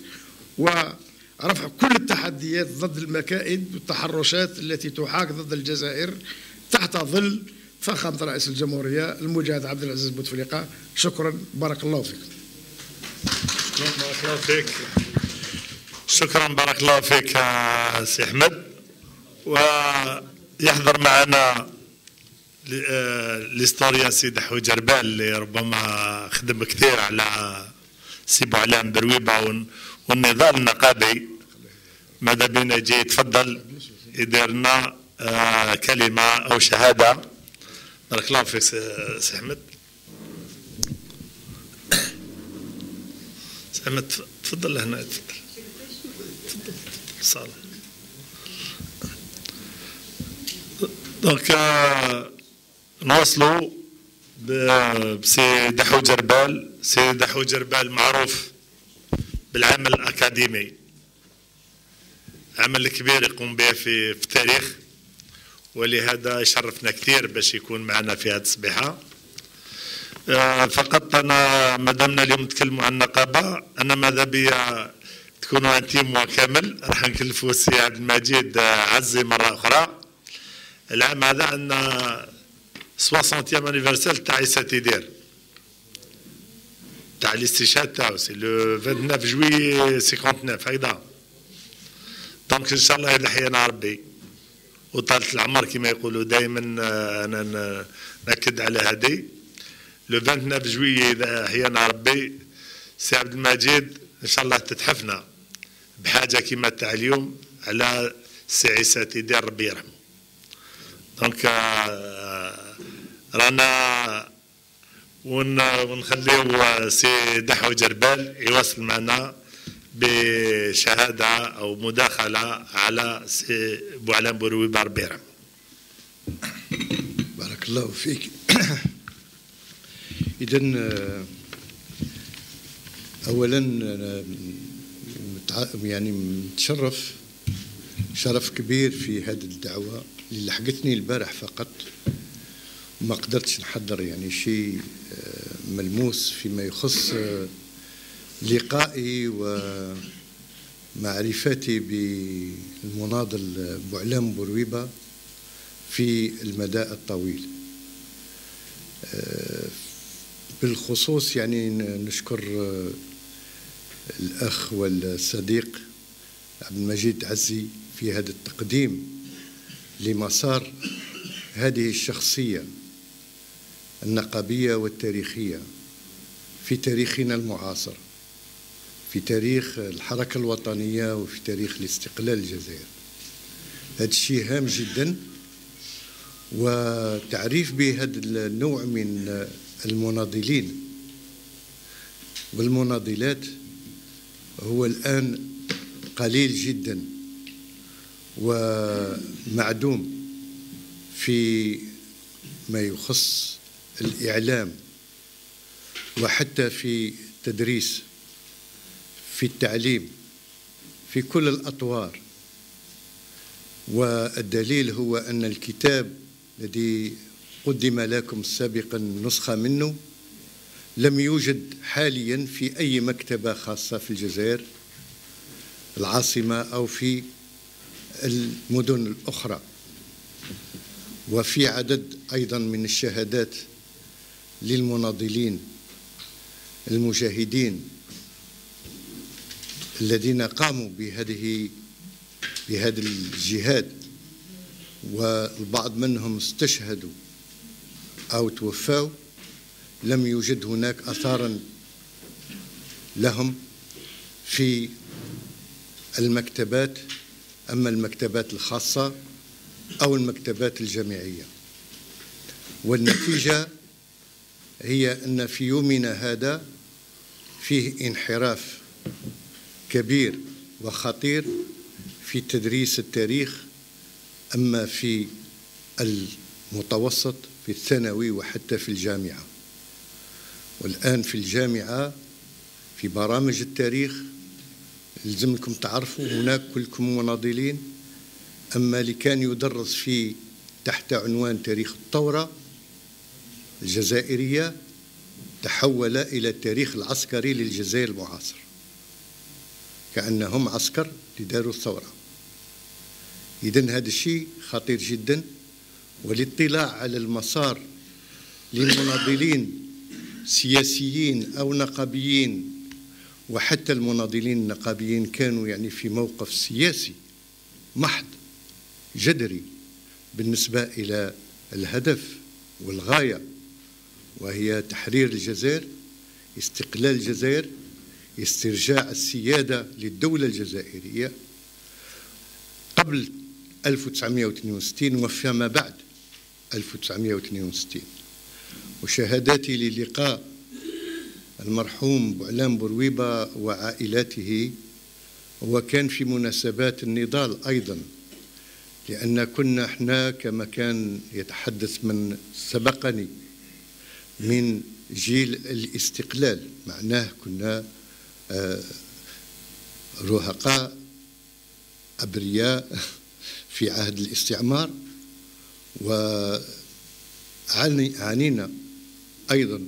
[SPEAKER 4] ورفع كل التحديات ضد المكائد والتحرشات التي تحاك ضد الجزائر تحت ظل فخامة رئيس الجمهورية المجاهد عبد العزيز بوتفليقة. شكرا، بارك الله فيك.
[SPEAKER 1] بارك الله فيك. شكرا، بارك الله فيك سي أحمد. ويحضر معنا الهستوريان سي دحو جربال اللي ربما خدم كثير على سي بوعلام برويبة والنضال النقابي. ماذا بينا يجي يتفضل يدير لنا كلمة أو شهادة. بارك الله فيك سي أحمد. سي أحمد تفضل لهنا، تفضل صالح. دونك نواصلوا بسي دحو جربال. سي دحو جربال معروف بالعمل الأكاديمي، عمل كبير يقوم به في التاريخ، ولهذا يشرفنا كثير باش يكون معنا في هذه الصبيحة. فقط أنا مادامنا اليوم نتكلموا عن النقابة، أنا ماذا بيا تكونوا انتيم كامل، راح نكلفوا السي عبد المجيد عزي مرة أخرى. العام هذا عندنا 60 انيفرسال تاع عيسى تيدير تاع الاستشهاد تاعو، سي لو 29 جويي 59 هكذا. دونك ان شاء الله يحيينا ربي وطالة العمر كما يقولوا دائما. انا ناكد على هذه لو 29 جويي اذا حيانا ربي سي عبد المجيد ان شاء الله تتحفنا بحاجه كما تاع اليوم على سي عيسى تيدير ربي يرحمه. دونك رانا ونخليو سي دحو جربال يواصل معنا بشهادة أو مداخلة على سي بوعلام بورويبة ربي يرحمه.
[SPEAKER 5] بارك الله فيك. إذن أولا يعني متشرف شرف كبير في هذه الدعوة اللي لحقتني البارح فقط، ما قدرتش نحضر يعني شيء ملموس فيما يخص لقائي ومعرفتي بالمناضل بوعلام بورويبة في المدى الطويل. بالخصوص يعني نشكر الأخ والصديق عبد المجيد عزي في هذا التقديم لمسار هذه الشخصية النقابية والتاريخية في تاريخنا المعاصر، في تاريخ الحركة الوطنية وفي تاريخ الاستقلال الجزائر. هذا الشيء هام جدا، وتعريف بهذا النوع من المناضلين والمناضلات هو الآن قليل جدا ومعدوم في ما يخص الإعلام وحتى في التدريس، في التعليم، في كل الأطوار. والدليل هو أن الكتاب الذي قدم لكم سابقا نسخة منه لم يوجد حاليا في أي مكتبة خاصة في الجزائر العاصمة أو في المدن الأخرى. وفي عدد أيضا من الشهادات للمناضلين المجاهدين الذين قاموا بهذا الجهاد، والبعض منهم استشهدوا أو توفوا، لم يوجد هناك أثارا لهم في المكتبات، أما المكتبات الخاصة أو المكتبات الجامعية. والنتيجة هي أن في يومنا هذا فيه انحراف كبير وخطير في تدريس التاريخ، أما في المتوسط في الثانوي وحتى في الجامعة. والآن في الجامعة في برامج التاريخ لازمكم تعرفوا هناك كلكم مناضلين، أما اللي كان يدرس في تحت عنوان تاريخ الثورة الجزائرية تحول إلى التاريخ العسكري للجزائر المعاصر، كأنهم عسكر لداروا الثورة. إذن هذا الشيء خطير جدا. والاطلاع على المسار للمناضلين سياسيين أو نقابيين، وحتى المناضلين النقابيين كانوا يعني في موقف سياسي محض جذري بالنسبة إلى الهدف والغاية، وهي تحرير الجزائر، استقلال الجزائر، استرجاع السيادة للدولة الجزائرية قبل 1962 وفيما بعد 1962. وشهاداتي للقاء المرحوم بوعلام بورويبة وعائلته هو كان في مناسبات النضال أيضا، لأن كنا احنا كما كان يتحدث من سبقني من جيل الاستقلال، معناه كنا رهقاء أبرياء في عهد الاستعمار، وعانينا أيضا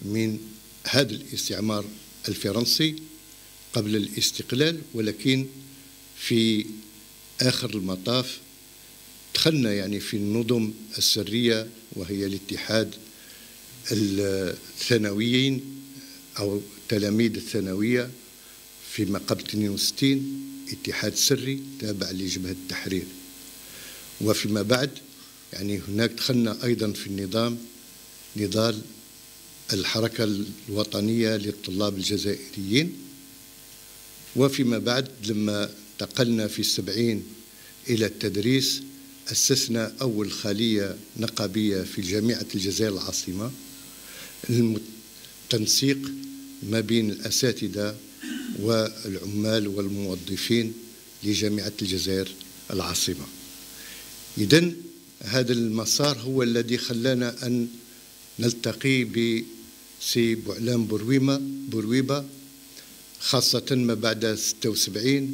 [SPEAKER 5] من هذا الاستعمار الفرنسي قبل الاستقلال، ولكن في آخر المطاف دخلنا يعني في النظم السرية، وهي الاتحاد الثانويين أو تلاميذ الثانوية فيما قبل 62 اتحاد سري تابع لجبهة التحرير. وفيما بعد يعني هناك دخلنا أيضا في النظام نضال الحركة الوطنية للطلاب الجزائريين. وفيما بعد لما انتقلنا في 70 إلى التدريس أسسنا أول خلية نقابية في جامعة الجزائر العاصمة، التنسيق ما بين الأساتذة والعمال والموظفين لجامعة الجزائر العاصمة. إذن هذا المسار هو الذي خلانا أن نلتقي بسي بوعلام بورويبة، خاصة ما بعد 76،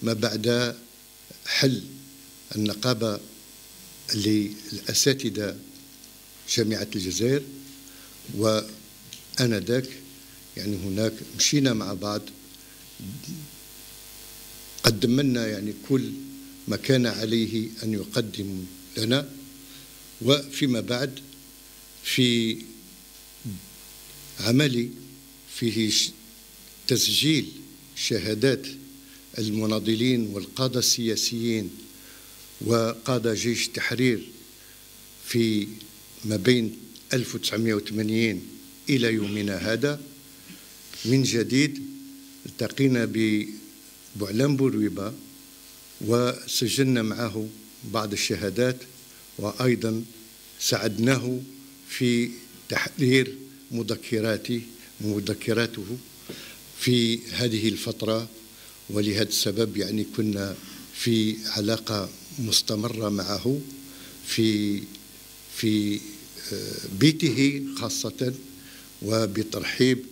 [SPEAKER 5] ما بعد حل النقابة للأساتذة جامعة الجزائر. وآنذاك يعني هناك مشينا مع بعض، قدم لنا يعني كل ما كان عليه أن يقدم لنا. وفيما بعد في عملي فيه تسجيل شهادات المناضلين والقادة السياسيين وقادة جيش التحرير في ما بين 1980 إلى يومنا هذا. من جديد التقينا ببوعلام بورويبة وسجلنا معه بعض الشهادات، وأيضا ساعدناه في تحرير مذكراته في هذه الفترة. ولهذا السبب يعني كنا في علاقة مستمرة معه في بيته خاصة، وبترحيب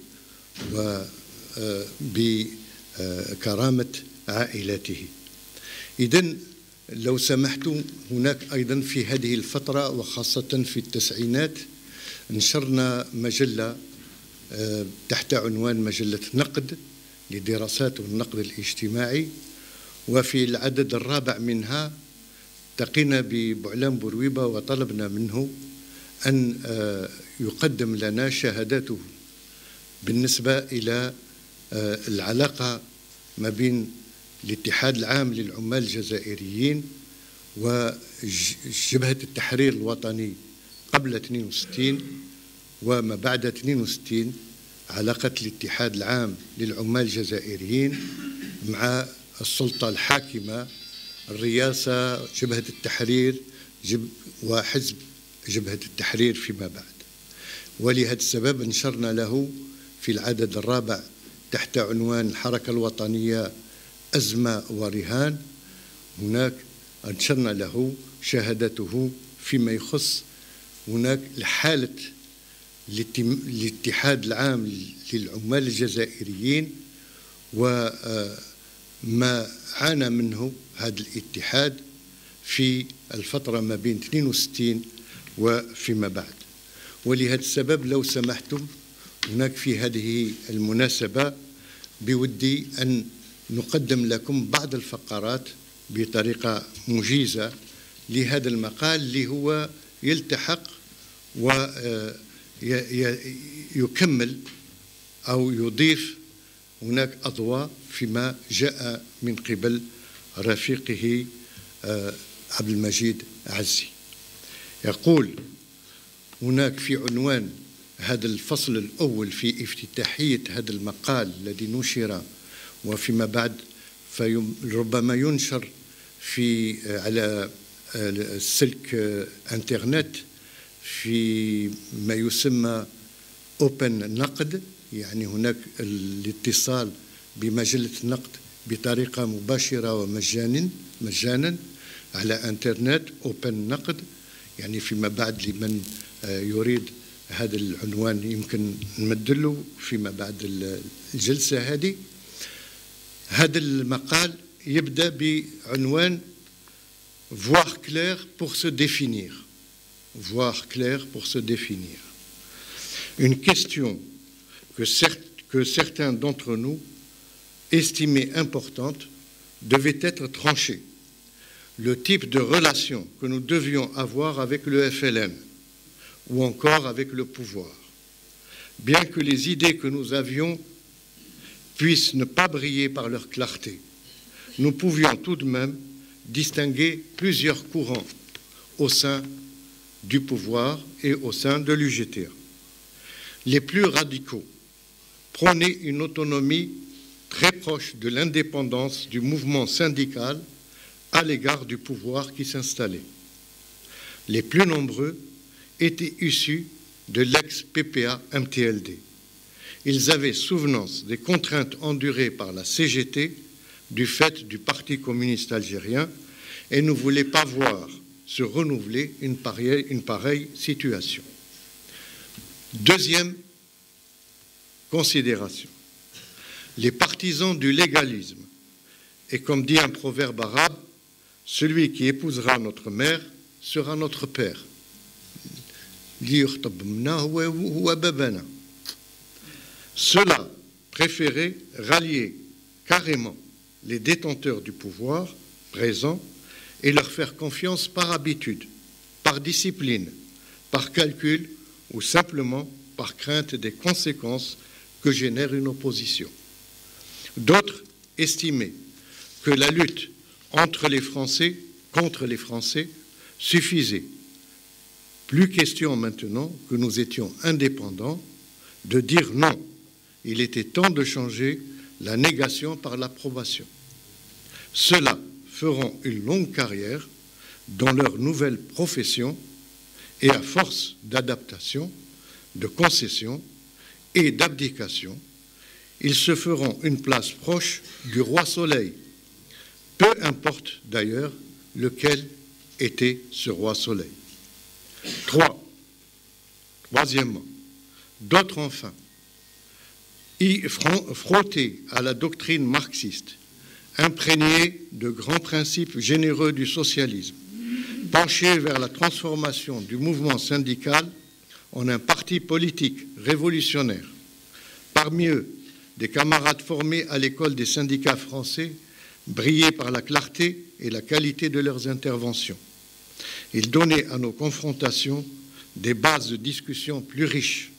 [SPEAKER 5] وبكرامة عائلته. إذن لو سمحتم، هناك أيضا في هذه الفترة وخاصة في التسعينات نشرنا مجلة تحت عنوان مجلة نقد لدراسات والنقد الاجتماعي، وفي العدد الرابع منها التقينا ببوعلام بورويبة وطلبنا منه أن يقدم لنا شهاداته بالنسبة إلى العلاقة ما بين الاتحاد العام للعمال الجزائريين وجبهة التحرير الوطني قبل 62 وما بعد 62، علاقة الاتحاد العام للعمال الجزائريين مع السلطة الحاكمة، الرئاسة، جبهة التحرير وحزب جبهة التحرير فيما بعد. ولهذا السبب نشرنا له في العدد الرابع تحت عنوان الحركة الوطنية أزمة ورهان، هناك نشرنا له شهادته فيما يخص هناك حالة الاتحاد العام للعمال الجزائريين وما عانى منه هذا الاتحاد في الفترة ما بين 62 وفيما بعد. ولهذا السبب لو سمحتم، هناك في هذه المناسبة بودي أن نقدم لكم بعض الفقرات بطريقة موجزة لهذا المقال اللي هو يلتحق ويكمل أو يضيف هناك أضواء فيما جاء من قبل رفيقه عبد المجيد عزي. يقول هناك في عنوان هذا الفصل الأول في افتتاحية هذا المقال الذي نشر وفيما بعد ربما ينشر على السلك انترنت في ما يسمى اوبن نقد، يعني هناك الاتصال بمجلة نقد بطريقة مباشرة ومجانا على انترنت. اوبن نقد يعني فيما بعد لمن يريد هذا العنوان يمكن نمدله فيما بعد الجلسة هذه. هذا المقال يبدأ بعنوان voir clair pour se définir. Voir clair pour se définir. Une question que certains d'entre nous estimaient importante devait être tranchée. Le type de relation que nous devions avoir avec le FLN ou encore avec le pouvoir. Bien que les idées que nous avions puissent ne pas briller par leur clarté, nous pouvions tout de même distinguer plusieurs courants au sein du pouvoir et au sein de l'UGTA. Les plus radicaux prônaient une autonomie très proche de l'indépendance du mouvement syndical à l'égard du pouvoir qui s'installait. Les plus nombreux étaient issus de l'ex-PPA-MTLD. Ils avaient souvenance des contraintes endurées par la CGT du fait du Parti communiste algérien et ne voulaient pas voir se renouveler une pareille situation. Deuxième considération, les partisans du légalisme, et comme dit un proverbe arabe, celui qui épousera notre mère sera notre père. Ceux-là préféraient rallier carrément les détenteurs du pouvoir présent et leur faire confiance par habitude, par discipline, par calcul ou simplement par crainte des conséquences que génère une opposition. D'autres estimaient que la lutte contre les Français suffisait. Plus question maintenant que nous étions indépendants de dire non. Il était temps de changer la négation par l'approbation. Ceux-là feront une longue carrière dans leur nouvelle profession et à force d'adaptation, de concession et d'abdication, ils se feront une place proche du roi Soleil. Peu importe d'ailleurs lequel était ce roi Soleil. Troisièmement, d'autres enfin, frottés à la doctrine marxiste, imprégnés de grands principes généreux du socialisme, penchés vers la transformation du mouvement syndical en un parti politique révolutionnaire. Parmi eux, des camarades formés à l'école des syndicats français brillaient par la clarté et la qualité de leurs interventions. Ils donnaient à nos confrontations des bases de discussion plus riches,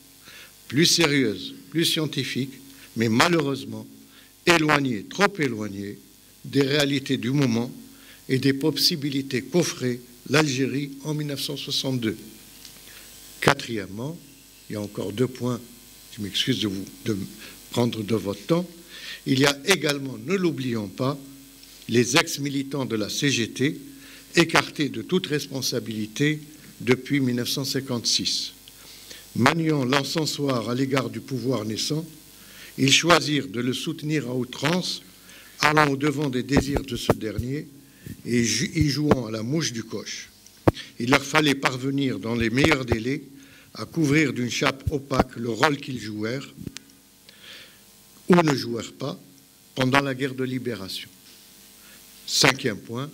[SPEAKER 5] plus sérieuses, plus scientifiques, mais malheureusement éloignées, trop éloignées des réalités du moment et des possibilités qu'offrait l'Algérie en 1962. Quatrièmement, il y a encore 2 points, je m'excuse de prendre de votre temps, il y a également, ne l'oublions pas, les ex-militants de la CGT écartés de toute responsabilité depuis 1956. Maniant l'encensoir à l'égard du pouvoir naissant, ils choisirent de le soutenir à outrance, allant au-devant des désirs de ce dernier et y jouant à la mouche du coche. Il leur fallait parvenir dans les meilleurs délais à couvrir d'une chape opaque le rôle qu'ils jouèrent ou ne jouèrent pas pendant la guerre de libération. 5e point,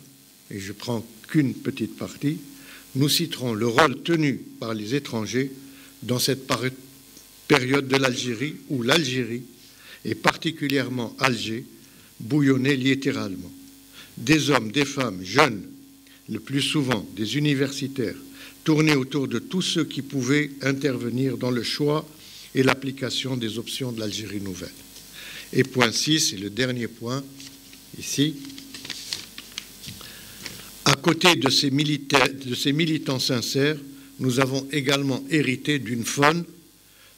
[SPEAKER 5] et je prends qu'une petite partie, nous citerons le rôle tenu par les étrangers dans cette période de l'Algérie où l'Algérie, et particulièrement Alger, bouillonnait littéralement. Des hommes, des femmes, jeunes, le plus souvent des universitaires, tournaient autour de tous ceux qui pouvaient intervenir dans le choix et l'application des options de l'Algérie nouvelle. Et point 6, et le dernier point, ici, à côté de ces militants sincères, nous avons également hérité d'une faune,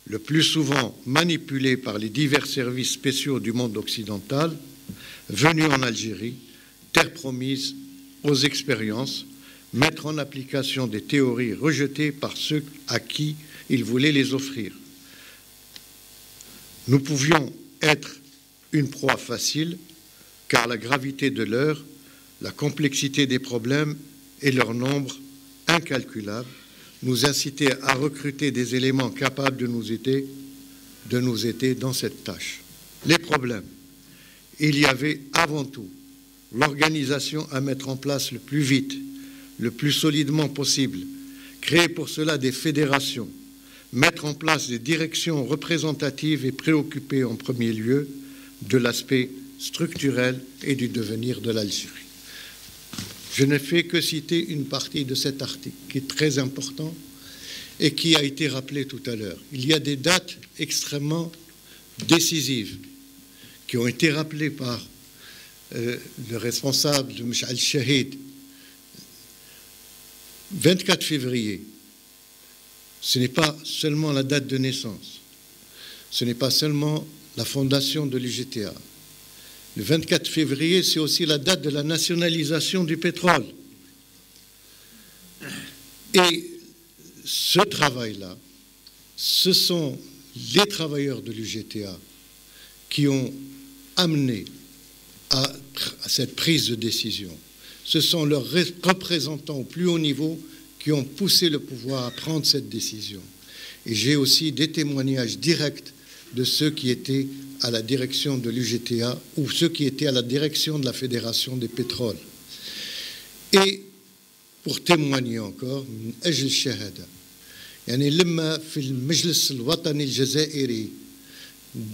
[SPEAKER 5] le plus souvent manipulée par les divers services spéciaux du monde occidental, venus en Algérie, terre promise aux expériences, mettre en application des théories rejetées par ceux à qui ils voulaient les offrir. Nous pouvions être une proie facile, car la gravité de l'heure, la complexité des problèmes et leur nombre incalculable nous incitaient à recruter des éléments capables de nous aider dans cette tâche. Les problèmes. Il y avait avant tout l'organisation à mettre en place le plus vite le plus solidement possible, créer pour cela des fédérations, mettre en place des directions représentatives et préoccuper en premier lieu de l'aspect structurel et du devenir de l'Algérie. Je ne fais que citer une partie de cet article qui est très important et qui a été rappelé tout à l'heure. Il y a des dates extrêmement décisives qui ont été rappelées par le responsable de Mash'al Shahid. 24 février, ce n'est pas seulement la date de naissance, ce n'est pas seulement la fondation de l'UGTA. Le 24 février, c'est aussi la date de la nationalisation du pétrole. Et ce travail-là, ce sont les travailleurs de l'UGTA qui ont amené à cette prise de décision. Ce sont leurs représentants au plus haut niveau qui ont poussé le pouvoir à prendre cette décision. Et j'ai aussi des témoignages directs de ceux qui étaient à la direction de l'UGTA ou ceux qui étaient à la direction de la Fédération des pétroles. Et pour témoigner encore, من أجل الشهادة يعني لما في المجلس الوطني الجزائري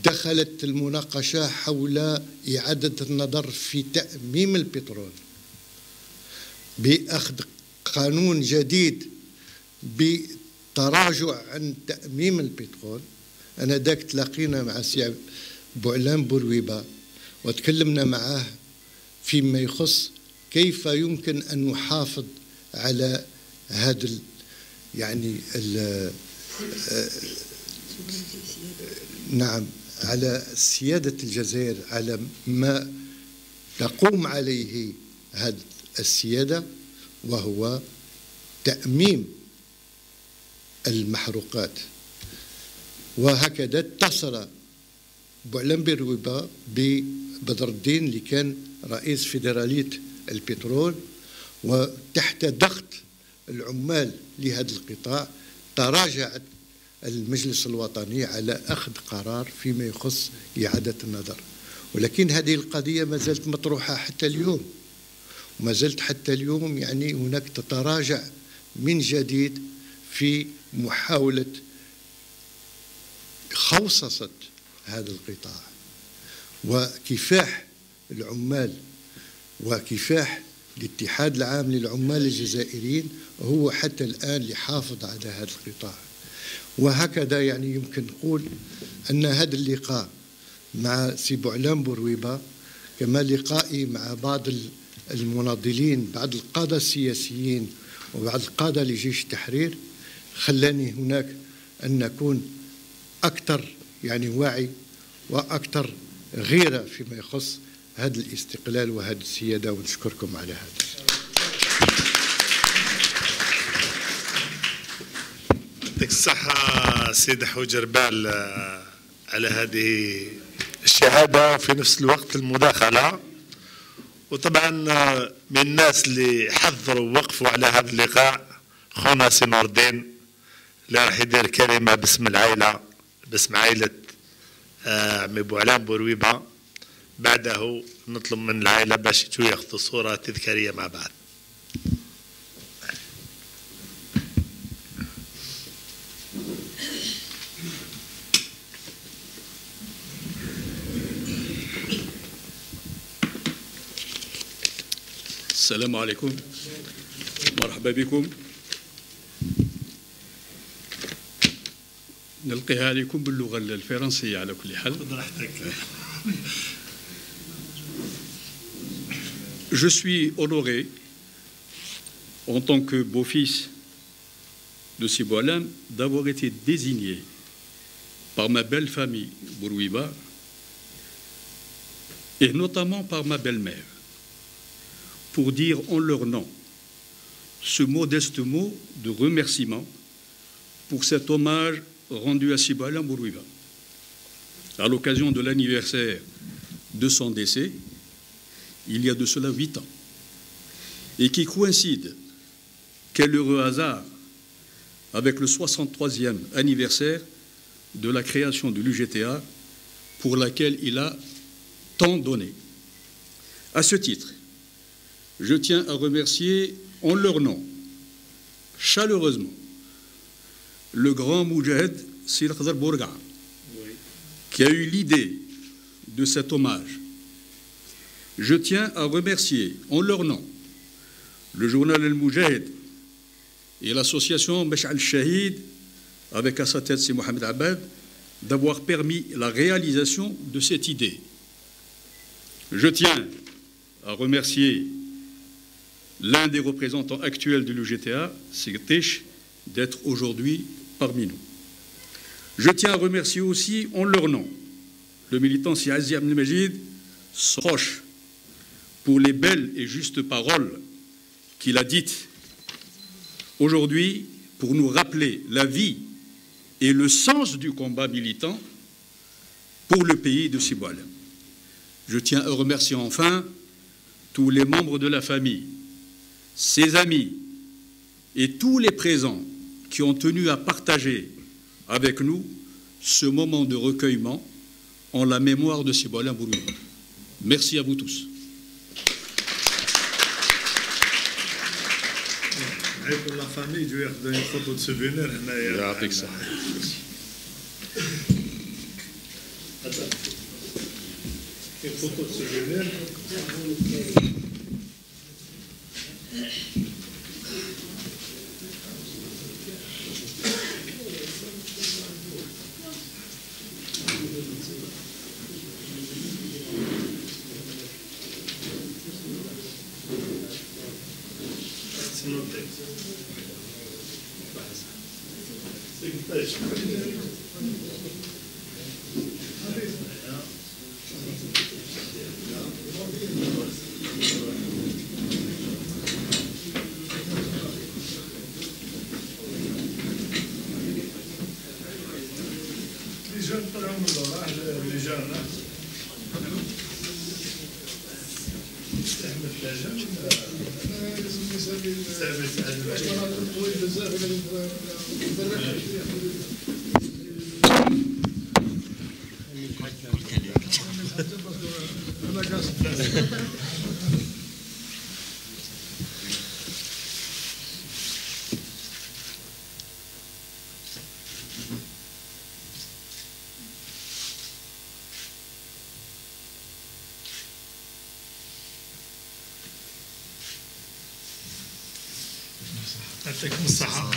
[SPEAKER 5] دخلت المناقشة حول إعادة النظر في تأميم البترول بأخذ قانون جديد بتراجع عن تأميم البترول. أنا داك تلاقينا مع سي بوعلام بورويبة وتكلمنا معه فيما يخص كيف يمكن أن نحافظ على هذا يعني نعم على سيادة الجزائر على ما تقوم عليه هذه السيادة وهو تأميم المحروقات. وهكذا اتصل بوعلام بورويبة ببدر الدين اللي كان رئيس فيدرالية البترول، وتحت ضغط العمال لهذا القطاع تراجعت المجلس الوطني على أخذ قرار فيما يخص إعادة النظر. ولكن هذه القضية ما زالت مطروحة حتى اليوم، وما زالت حتى اليوم يعني هناك تتراجع من جديد في محاولة خوصصة هذا القطاع وكفاح العمال وكفاح الاتحاد العام للعمال الجزائريين هو حتى الآن ليحافظ على هذا القطاع. وهكذا يعني يمكن نقول أن هذا اللقاء مع سي بوعلام بورويبة كما لقائي مع بعض المناضلين، بعض القادة السياسيين وبعض القادة لجيش التحرير، خلاني هناك أن نكون أكثر يعني وعي وأكثر غيرة فيما يخص هذا الاستقلال وهذه السيادة، ونشكركم على هذا.
[SPEAKER 1] يعطيك الصحة سيد حوجر بال على هذه الشهادة وفي نفس الوقت المداخلة. وطبعا من الناس اللي حضروا ووقفوا على هذا اللقاء خونا سي نور الدين اللي راح يدير كلمة باسم العائلة، باسم عائلة عمي بوعلام بورويبة. بعده نطلب من العائلة باش ياخذوا صورة تذكارية مع بعض.
[SPEAKER 6] السلام عليكم، مرحبا بكم. نلقيها عليكم باللغة الفرنسية على كل حال. Je suis honoré en tant que beau-fils de Sib Boualam d'avoir été désigné par ma belle famille Bourouiba et notamment par ma belle-mère pour dire en leur nom ce modeste mot de remerciement pour cet hommage rendu à Sib Boualam Bourouiba à l'occasion de l'anniversaire de son décès il y a de cela 8 ans et qui coïncide, quel heureux hasard, avec le 63e anniversaire de la création de l'UGTA pour laquelle il a tant donné. À ce titre, je tiens à remercier en leur nom, chaleureusement, le grand Moudjahid Sir Khadr Bourga, qui a eu l'idée de cet hommage. Je tiens à remercier en leur nom le journal El Moudjahid et l'association Mash'al Shahid, avec à sa tête c'est Mohamed Abad, d'avoir permis la réalisation de cette idée. Je tiens à remercier l'un des représentants actuels de l'UGTA, Sigtish, d'être aujourd'hui parmi nous. Je tiens à remercier aussi, en leur nom, le militant Siazi Abdel Majid, Sroche, pour les belles et justes paroles qu'il a dites aujourd'hui pour nous rappeler la vie et le sens du combat militant pour le pays de Siboual. Je tiens à remercier enfin tous les membres de la famille, ses amis et tous les présents qui ont tenu à partager avec nous ce moment de recueillement en la mémoire de Siboual Bourou. Merci à vous tous.
[SPEAKER 1] Pour la famille, je vais donner une photo de souvenir.
[SPEAKER 6] Avec ça.
[SPEAKER 1] Une photo de souvenir. يعطيكم الصحة.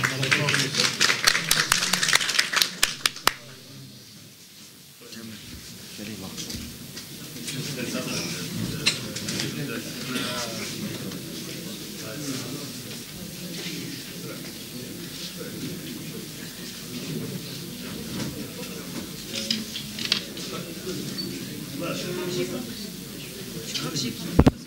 [SPEAKER 7] J'ai pas.